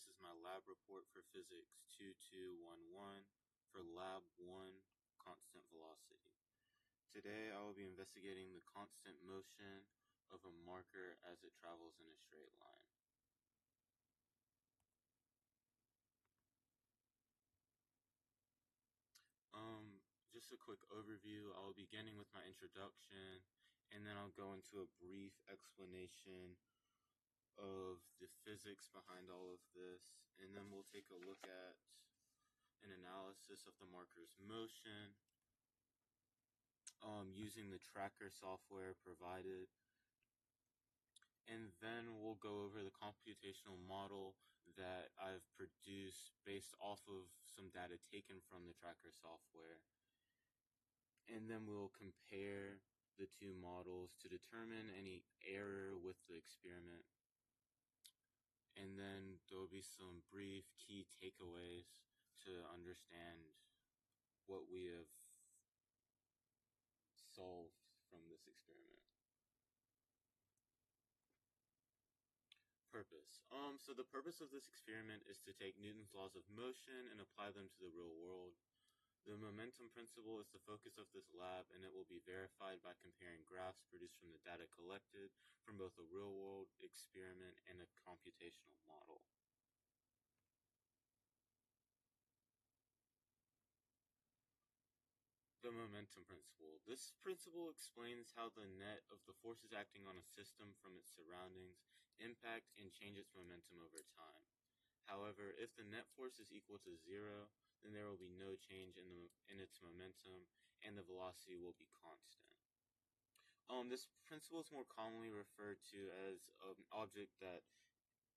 This is my lab report for Physics 2211 for Lab 1, Constant Velocity. Today I will be investigating the constant motion of a marker as it travels in a straight line. Just a quick overview. I'll be beginning with my introduction, and then I'll go into a brief explanation of the physics behind all of this, and then we'll take a look at an analysis of the marker's motion using the tracker software provided, and then we'll go over the computational model that I've produced based off of some data taken from the tracker software, and then we'll compare the two models to determine any error with the experiment. And then there will be some brief key takeaways to understand what we have solved from this experiment. Purpose. So the purpose of this experiment is to take Newton's laws of motion and apply them to the real world. The momentum principle is the focus of this lab, and it will be verified by comparing graphs produced from the data collected from both a real-world experiment and a computational model. The momentum principle. This principle explains how the net of the forces acting on a system from its surroundings impact and change its momentum over time. However, if the net force is equal to 0, then there will be no change in its momentum, and the velocity will be constant. This principle is more commonly referred to as an object that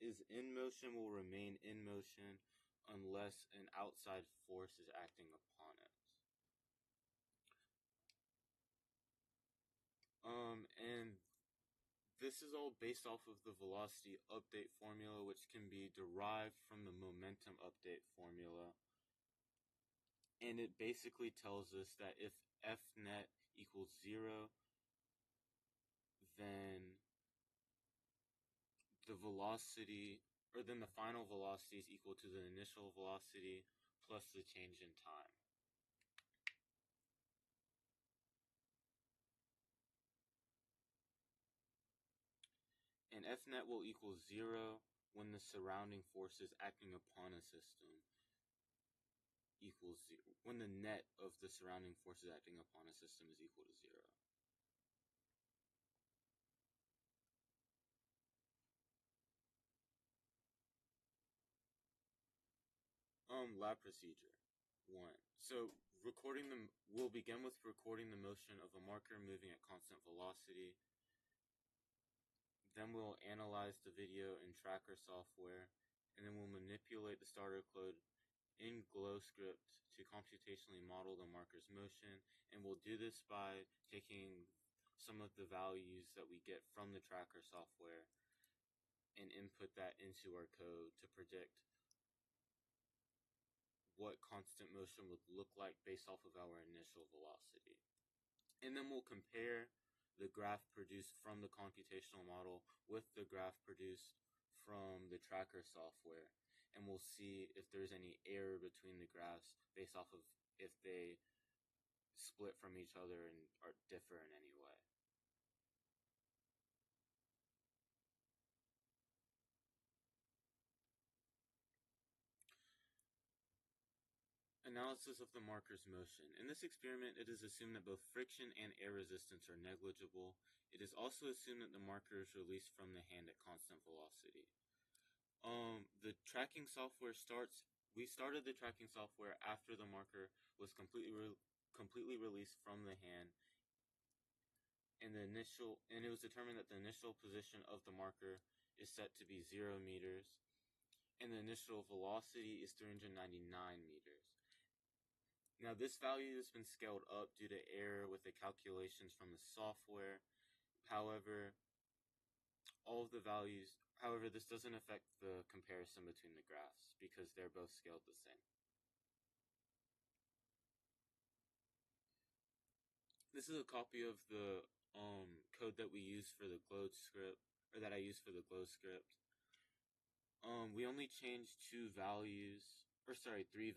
is in motion will remain in motion unless an outside force is acting upon it. And this is all based off of the velocity update formula, which can be derived from the momentum update formula. And it basically tells us that if F net equals 0, then the velocity, or then the final velocity is equal to the initial velocity plus the change in time. And F net will equal 0 when the surrounding forces acting upon a system equals 0, when the net of the surrounding forces acting upon a system is equal to 0. Lab procedure 1. So we'll begin with recording the motion of a marker moving at constant velocity. Then we'll analyze the video in tracker software, and then we'll manipulate the starter code in GlowScript to computationally model the marker's motion, and we'll do this by taking some of the values that we get from the tracker software and input that into our code to predict what constant motion would look like based off of our initial velocity. And then we'll compare the graph produced from the computational model with the graph produced from the tracker software, and we'll see if there's any error between the graphs based off of if they split from each other and are differ in any way. Analysis of the marker's motion. In this experiment, it is assumed that both friction and air resistance are negligible. It is also assumed that the marker is released from the hand at constant velocity. The tracking software we started the tracking software after the marker was completely released from the hand, and it was determined that the initial position of the marker is set to be 0 meters, and the initial velocity is 399 meters. Now, this value has been scaled up due to error with the calculations from the software. However, this doesn't affect the comparison between the graphs because they're both scaled the same. This is a copy of the code that we use for the GlowScript, or that I use for the GlowScript. we only changed 2 values, or sorry, 3